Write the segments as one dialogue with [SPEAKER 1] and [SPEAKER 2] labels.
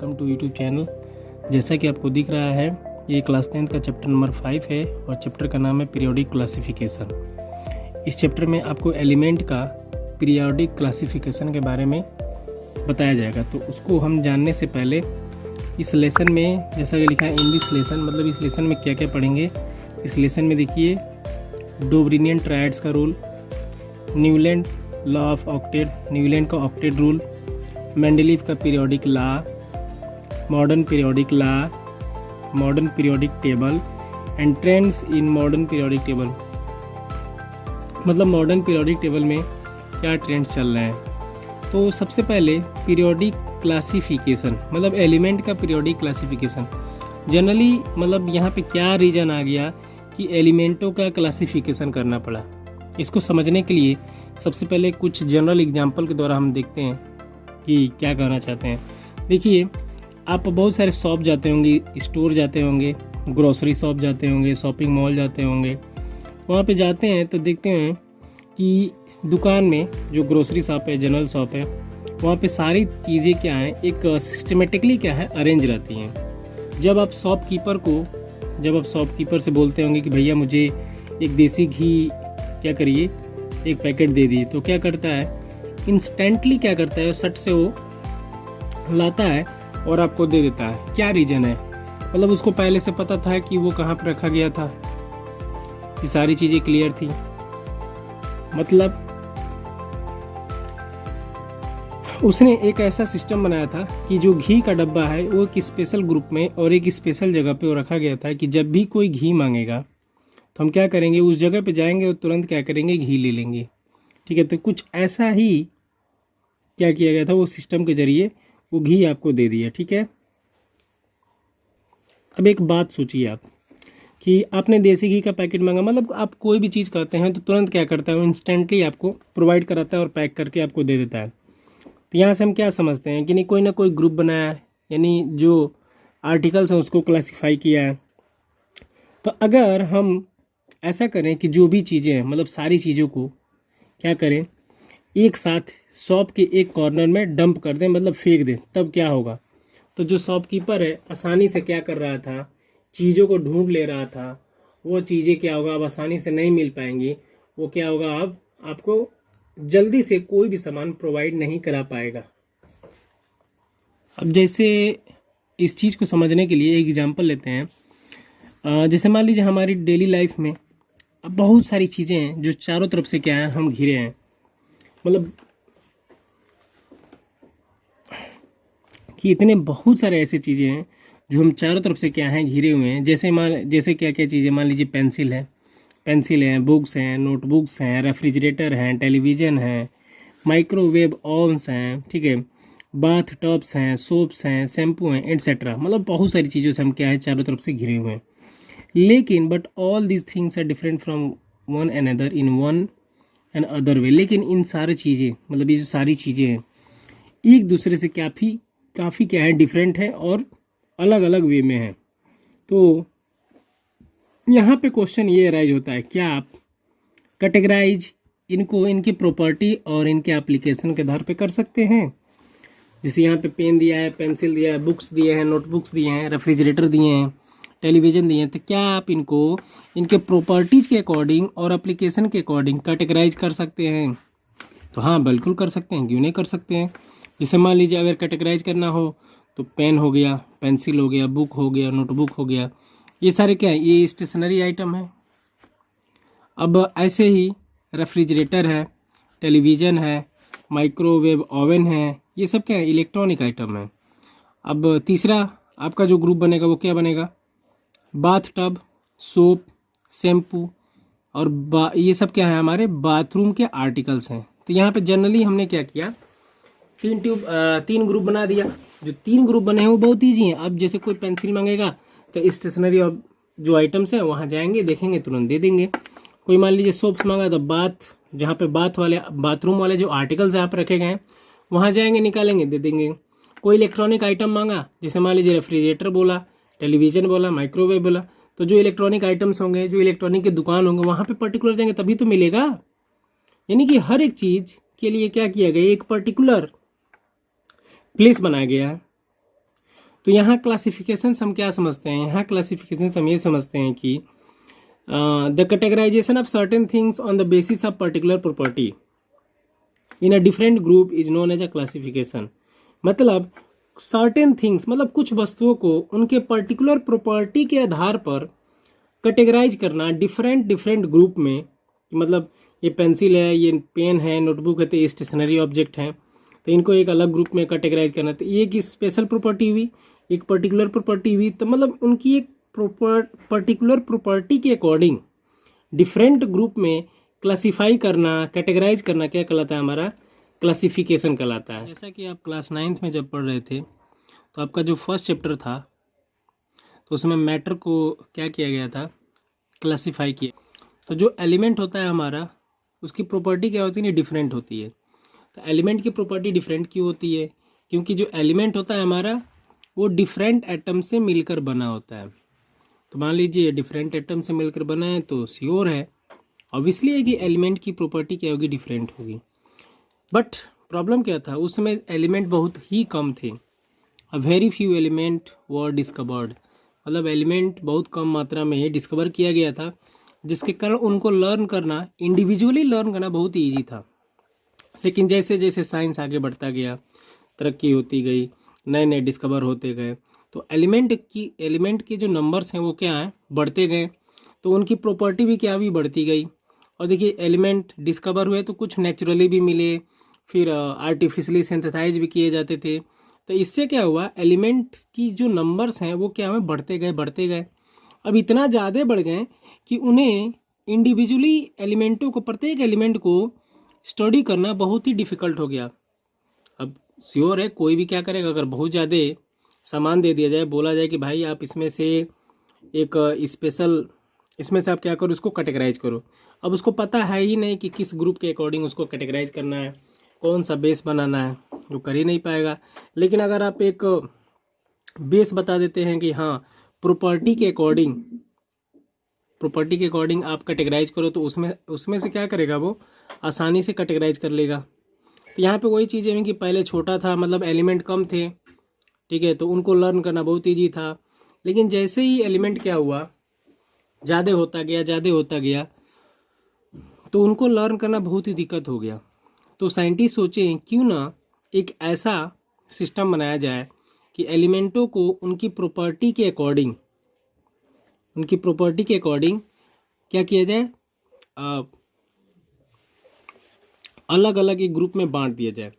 [SPEAKER 1] Welcome to YouTube channel. जैसा कि आपको दिख रहा है, ये क्लास 10 का चैप्टर नंबर 5 है और चैप्टर का नाम है पीरियोडिक क्लासिफिकेशन। इस चैप्टर में आपको एलिमेंट का पीरियोडिक क्लासिफिकेशन के बारे में बताया जाएगा। तो उसको हम जानने से पहले इस लेसन में जैसा कि लिखा है इन दिस लेसन, मतलब इस लेसन में क्या क्या पढ़ेंगे। इस लेसन में देखिए डोबरिनियन ट्रायड्स का rule, Newland law of octet, Newland का ऑक्टेट रूल, मेंडलीव का periodic law, modern periodic law, modern periodic table and trends in modern periodic table. मतलब मॉडर्न पीरियोडिक टेबल में क्या ट्रेंड्स चल रहे हैं। तो सबसे पहले पीरियोडिक क्लासिफिकेशन, मतलब एलिमेंट का पीरियोडिक क्लासिफिकेशन। जनरली मतलब यहाँ पे क्या रीजन आ गया कि एलिमेंटों का क्लासिफिकेशन करना पड़ा। इसको समझने के लिए सबसे पहले कुछ जनरल एग्जांपल के द्वारा हम देखते हैं कि क्या कहना चाहते हैं। देखिए, आप बहुत सारे शॉप जाते होंगे, स्टोर जाते होंगे, ग्रोसरी शॉप जाते होंगे, शॉपिंग मॉल जाते होंगे। वहाँ पे जाते हैं तो देखते हैं कि दुकान में जो ग्रोसरी शॉप है, जनरल शॉप है, वहाँ पे सारी चीज़ें क्या हैं, एक सिस्टमेटिकली क्या है अरेंज रहती हैं। जब आप शॉपकीपर से बोलते होंगे कि भैया मुझे एक देसी घी क्या करिए, एक पैकेट दे दिए, तो क्या करता है, इंस्टेंटली क्या करता है, सट से वो लाता है और आपको दे देता है। क्या रीज़न है, मतलब उसको पहले से पता था कि वो कहाँ पर रखा गया था, ये सारी चीज़ें क्लियर थी। मतलब उसने एक ऐसा सिस्टम बनाया था कि जो घी का डब्बा है वो एक स्पेशल ग्रुप में और एक स्पेशल जगह पे वो रखा गया था कि जब भी कोई घी मांगेगा तो हम क्या करेंगे, उस जगह पे जाएंगे और तुरंत क्या करेंगे, घी ले लेंगे। ठीक है, तो कुछ ऐसा ही क्या किया गया था, वो सिस्टम के जरिए वो घी आपको दे दिया। ठीक है, अब एक बात सोचिए आप कि आपने देसी घी का पैकेट मांगा, मतलब आप कोई भी चीज़ करते हैं तो तुरंत क्या करता है, वो इंस्टेंटली आपको प्रोवाइड कराता है और पैक करके आपको दे देता है। तो यहाँ से हम क्या समझते हैं कि नहीं, कोई ना कोई ग्रुप बनाया है, यानी जो आर्टिकल्स हैं उसको क्लासीफाई किया है। तो अगर हम ऐसा करें कि जो भी चीज़ें हैं, मतलब सारी चीज़ों को क्या करें, एक साथ शॉप के एक कॉर्नर में डंप कर दें, मतलब फेंक दें, तब क्या होगा। तो जो शॉपकीपर है आसानी से क्या कर रहा था, चीज़ों को ढूंढ ले रहा था, वो चीज़ें क्या होगा, अब आसानी से नहीं मिल पाएंगी। वो क्या होगा, अब आपको जल्दी से कोई भी सामान प्रोवाइड नहीं करा पाएगा। अब जैसे इस चीज़ को समझने के लिए एक एग्जांपल लेते हैं। जैसे मान लीजिए हमारी डेली लाइफ में अब बहुत सारी चीज़ें हैं जो चारों तरफ से क्या है, हम घिरे हैं। मतलब कि इतने बहुत सारे ऐसे चीज़ें हैं जो हम चारों तरफ से क्या हैं, घिरे हुए हैं। जैसे क्या क्या चीज़ें, मान लीजिए पेंसिल है, बुक्स हैं, नोटबुक्स हैं, रेफ्रिजरेटर हैं, टेलीविज़न है, माइक्रोवेव ओवन्स हैं, ठीक है, बाथ टब्स हैं, सोप्स हैं, शैम्पू हैं, एट्सेट्रा। मतलब बहुत सारी चीज़ों से हम क्या है, चारों तरफ से घिरे हुए हैं। लेकिन but all these things are different from one another in one and other way. लेकिन इन सारी चीज़ें, मतलब ये जो सारी चीज़ें हैं, एक दूसरे से काफ़ी क्या है, डिफरेंट है और अलग अलग वे में है। तो यहाँ पे क्वेश्चन ये अराइज होता है, क्या आप कैटेगराइज इनको इनकी प्रॉपर्टी और इनके एप्लीकेशन के आधार पे कर सकते हैं। जैसे यहाँ पे पेन दिया है, पेंसिल दिया है, बुक्स दिए हैं, नोटबुक्स दिए हैं, रेफ्रिजरेटर दिए हैं, टेलीविज़न दिए हैं, तो क्या आप इनको इनके प्रॉपर्टीज़ के अकॉर्डिंग और एप्लीकेशन के अकॉर्डिंग कैटेगराइज कर सकते हैं। तो हाँ, बिल्कुल कर सकते हैं, क्यों नहीं कर सकते हैं। जैसे मान लीजिए अगर कैटेगराइज करना हो तो पेन हो गया, पेंसिल हो गया, बुक हो गया, नोटबुक हो गया, ये सारे क्या है, ये स्टेशनरी आइटम है। अब ऐसे ही रेफ्रिजरेटर है, टेलीविज़न है, माइक्रोवेव ओवन है, ये सब क्या है, इलेक्ट्रॉनिक आइटम है। अब तीसरा आपका जो ग्रुप बनेगा वो क्या बनेगा, बाथ टब, सोप, शैम्पू और ये सब क्या है, हमारे बाथरूम के आर्टिकल्स हैं। तो यहाँ पे जनरली हमने क्या किया, तीन ग्रुप बना दिया। जो तीन ग्रुप बने हैं वो बहुत ईजी हैं। अब जैसे कोई पेंसिल मांगेगा तो स्टेशनरी और जो आइटम्स हैं वहाँ जाएंगे, देखेंगे, तुरंत दे देंगे। कोई मान लीजिए सोप्स मांगा तो जहाँ पे बाथरूम वाले जो आर्टिकल्स यहाँ पे रखे गए हैं वहाँ जाएंगे, निकालेंगे, दे देंगे। कोई इलेक्ट्रॉनिक आइटम मांगा, जैसे मान लीजिए रेफ्रिजरेटर बोला, टेलीविज़न बोला, माइक्रोवेव बोला, तो जो इलेक्ट्रॉनिक आइटम्स होंगे, जो इलेक्ट्रॉनिक की दुकान होंगे, वहाँ पे पर्टिकुलर जाएंगे तभी तो मिलेगा। यानी कि हर एक चीज़ के लिए क्या किया गया, एक पर्टिकुलर प्लेस बनाया गया है। तो यहाँ क्लासिफिकेशन हम क्या समझते हैं, यहाँ क्लासिफिकेशन हम ये समझते हैं कि the categorisation of certain things on the basis of particular property in a different group is known as a classification. मतलब सर्टेन थिंग्स मतलब कुछ वस्तुओं को उनके पर्टिकुलर प्रॉपर्टी के आधार पर कैटेगराइज करना डिफरेंट डिफरेंट ग्रुप में। मतलब ये पेंसिल है, ये पेन है, नोटबुक है, तो ये स्टेशनरी ऑब्जेक्ट हैं, तो इनको एक अलग ग्रुप में कैटेगराइज करना। तो ये एक स्पेशल प्रॉपर्टी हुई, एक पर्टिकुलर प्रॉपर्टी हुई। तो मतलब उनकी एक पर्टिकुलर प्रॉपर्टी के अकॉर्डिंग डिफरेंट ग्रुप में क्लासीफाई करना, कैटेगराइज करना क्या कहलाता है, हमारा क्लासिफिकेशन कहलाता है। जैसा कि आप क्लास 9th में जब पढ़ रहे थे तो आपका जो फर्स्ट चैप्टर था तो उसमें मैटर को क्या किया गया था, क्लासीफाई किया। तो जो एलिमेंट होता है हमारा उसकी प्रॉपर्टी क्या होती है, डिफरेंट होती है। तो एलिमेंट की प्रॉपर्टी डिफरेंट क्यों होती है, क्योंकि जो एलिमेंट होता है हमारा वो डिफरेंट एटम से मिलकर बना होता है। तो मान लीजिए डिफरेंट एटम से मिलकर बना है तो श्योर है, ऑब्वियसली है कि एलिमेंट की प्रॉपर्टी क्या होगी, डिफरेंट होगी। बट प्रॉब्लम क्या था, उस समय एलिमेंट बहुत ही कम थे। A very few element were discovered, मतलब एलिमेंट बहुत कम मात्रा में ही डिस्कवर किया गया था, जिसके कारण उनको लर्न करना, इंडिविजुअली लर्न करना बहुत ही ईजी था। लेकिन जैसे जैसे साइंस आगे बढ़ता गया, तरक्की होती गई, नए नए डिस्कवर होते गए, तो एलिमेंट के जो नंबर्स हैं वो क्या हैं, बढ़ते गए। तो उनकी प्रॉपर्टी भी क्या भी बढ़ती गई। और देखिए एलिमेंट डिस्कवर हुए तो कुछ नेचुरली भी मिले, फिर आर्टिफिशियली सिंथेसाइज भी किए जाते थे। तो इससे क्या हुआ, एलिमेंट की जो नंबर्स हैं वो क्या हुए, बढ़ते गए बढ़ते गए। अब इतना ज़्यादा बढ़ गए कि उन्हें इंडिविजुअली एलिमेंटों को, प्रत्येक एलिमेंट को स्टडी करना बहुत ही डिफ़िकल्ट हो गया। अब श्योर है कोई भी क्या करेगा, अगर बहुत ज़्यादा सामान दे दिया जाए, बोला जाए कि भाई आप इसमें से एक स्पेशल, इसमें से आप क्या करो, उसको कैटेगराइज करो। अब उसको पता है ही नहीं कि किस ग्रुप के अकॉर्डिंग उसको कैटेगराइज करना है, कौन सा बेस बनाना है, वो कर ही नहीं पाएगा। लेकिन अगर आप एक बेस बता देते हैं कि हाँ प्रॉपर्टी के अकॉर्डिंग आप कैटेगराइज करो, तो उसमें से क्या करेगा, वो आसानी से कैटेगराइज कर लेगा। तो यहाँ पे वही चीज़ें हैं कि पहले छोटा था, मतलब एलिमेंट कम थे, ठीक है, तो उनको लर्न करना बहुत ईजी था। लेकिन जैसे ही एलिमेंट क्या हुआ, ज़्यादा होता गया, तो उनको लर्न करना बहुत ही दिक्कत हो गया। तो साइंटिस्ट सोचे क्यों ना एक ऐसा सिस्टम बनाया जाए कि एलिमेंटों को उनकी प्रॉपर्टी के अकॉर्डिंग क्या किया जाए, अलग अलग एक ग्रुप में बांट दिया जाए।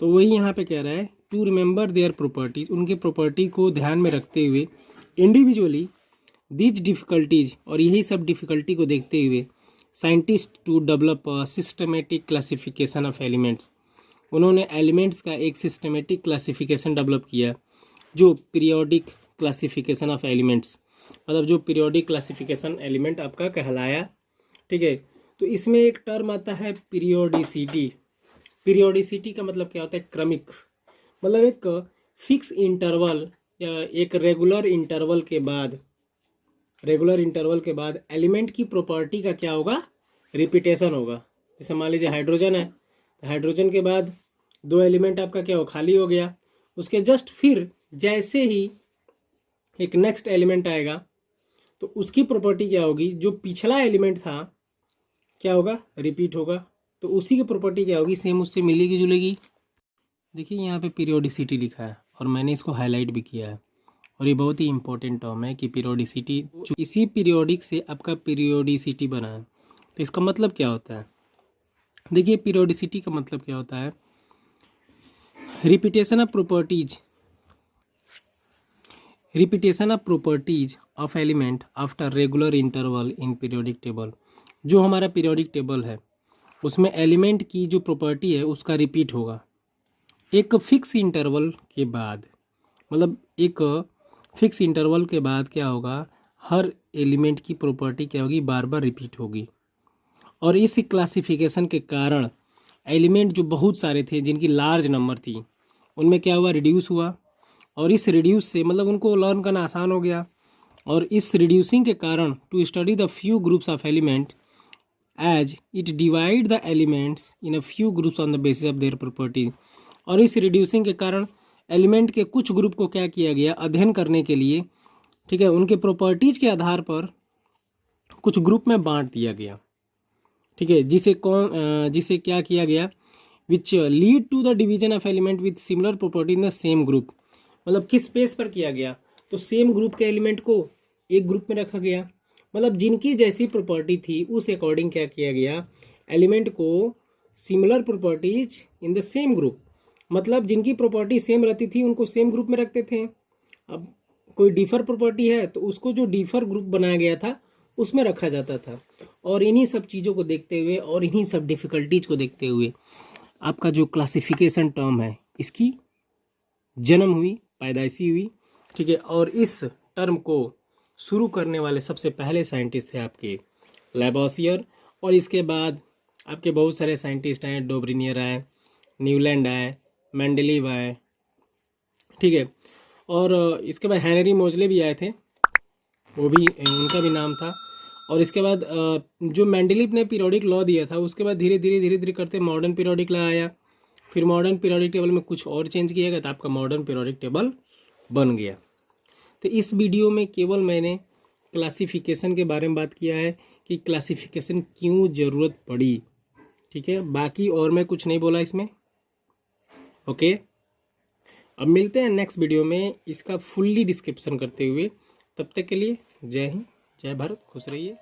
[SPEAKER 1] तो वही यहाँ पे कह रहा है, टू रिमेंबर देयर प्रॉपर्टीज, उनकी प्रॉपर्टी को ध्यान में रखते हुए इंडिविजुअली दीज डिफ़िकल्टीज, और यही सब डिफ़िकल्टी को देखते हुए scientist to develop systematic classification of elements, उन्होंने एलिमेंट्स का एक सिस्टमेटिक क्लासिफिकेशन डेवलप किया, जो पीरियोडिक क्लासिफिकेशन ऑफ एलिमेंट्स, मतलब जो पीरियोडिक क्लासिफिकेशन एलिमेंट आपका कहलाया, ठीक है। तो इसमें एक टर्म आता है पीरियोडिसिटी। पीरियोडिसिटी का मतलब क्या होता है, क्रमिक, मतलब एक फिक्स इंटरवल या एक रेगुलर इंटरवल के बाद एलिमेंट की प्रॉपर्टी का क्या होगा, रिपीटेशन होगा। जैसे मान लीजिए हाइड्रोजन है, तो हाइड्रोजन के बाद 2 एलिमेंट आपका क्या हो, खाली हो गया। उसके जस्ट फिर जैसे ही एक नेक्स्ट एलिमेंट आएगा तो उसकी प्रॉपर्टी क्या होगी, जो पिछला एलिमेंट था क्या होगा, रिपीट होगा। तो उसी की प्रॉपर्टी क्या होगी, सेम उससे मिलेगी जुलेगी। देखिए यहाँ पे पीरियोडिसिटी लिखा है और मैंने इसको हाईलाइट भी किया है, और ये बहुत ही इंपॉर्टेंट टर्म है कि पीरियोडिसिटी, इसी पीरियोडिक से आपका पीरियोडिसिटी बना है। तो इसका मतलब क्या होता है, देखिए पीरियोडिसिटी का मतलब क्या होता है, repetition of properties of element after regular interval in periodic table. जो हमारा पीरियोडिक टेबल है उसमें एलिमेंट की जो प्रॉपर्टी है उसका रिपीट होगा एक फिक्स इंटरवल के बाद, मतलब एक फिक्स इंटरवल के बाद क्या होगा, हर एलिमेंट की प्रॉपर्टी क्या होगी, बार बार रिपीट होगी। और इस क्लासिफिकेशन के कारण एलिमेंट जो बहुत सारे थे, जिनकी लार्ज नंबर थी, उनमें क्या हुआ, रिड्यूस हुआ। और इस रिड्यूस से मतलब उनको लर्न करना आसान हो गया। और इस रिड्यूसिंग के कारण to study the few groups of element as it divide the elements in a few groups on the basis of their properties. और इस रिड्यूसिंग के कारण एलिमेंट के कुछ ग्रुप को क्या किया गया, अध्ययन करने के लिए, ठीक है, उनके प्रॉपर्टीज के आधार पर कुछ ग्रुप में बांट दिया गया, ठीक है, जिसे क्या किया गया, which lead to the division of element with similar property in the same group. मतलब किस बेस पर किया गया, तो सेम ग्रुप के एलिमेंट को एक ग्रुप में रखा गया, मतलब जिनकी जैसी प्रॉपर्टी थी उस अकॉर्डिंग क्या किया गया, एलिमेंट को similar properties in the same group, मतलब जिनकी प्रॉपर्टी सेम रहती थी उनको सेम ग्रुप में रखते थे। अब कोई डिफर प्रॉपर्टी है तो उसको जो डिफर ग्रुप बनाया गया था उसमें रखा जाता था। और इन्हीं सब चीज़ों को देखते हुए और इन्हीं सब डिफ़िकल्टीज को देखते हुए आपका जो क्लासिफिकेशन टर्म है इसकी जन्म हुई, पैदाइशी हुई, ठीक है। और इस टर्म को शुरू करने वाले सबसे पहले साइंटिस्ट थे आपके लैवोसियर, और इसके बाद आपके बहुत सारे साइंटिस्ट आए, डोब्रिनियर आए, न्यूलैंड आए, मेंडलीव आए, ठीक है। और इसके बाद हेनरी मोजले भी आए थे, वो भी उनका भी नाम था। और इसके बाद जो मेंडलीव ने पीरियोडिक लॉ दिया था उसके बाद धीरे धीरे करते मॉडर्न पीरियोडिक लॉ आया, फिर मॉडर्न पीरियोडिक टेबल में कुछ और चेंज किया गया तो आपका मॉडर्न पीरियोडिक टेबल बन गया। तो इस वीडियो में केवल मैंने क्लासिफिकेशन के बारे में बात किया है कि क्लासिफिकेशन क्यों ज़रूरत पड़ी, ठीक है, बाकी और मैं कुछ नहीं बोला इसमें। ओके, अब मिलते हैं नेक्स्ट वीडियो में इसका फुल्ली डिस्क्रिप्शन करते हुए। तब तक के लिए जय हिंद, जय भारत, खुश रहिए।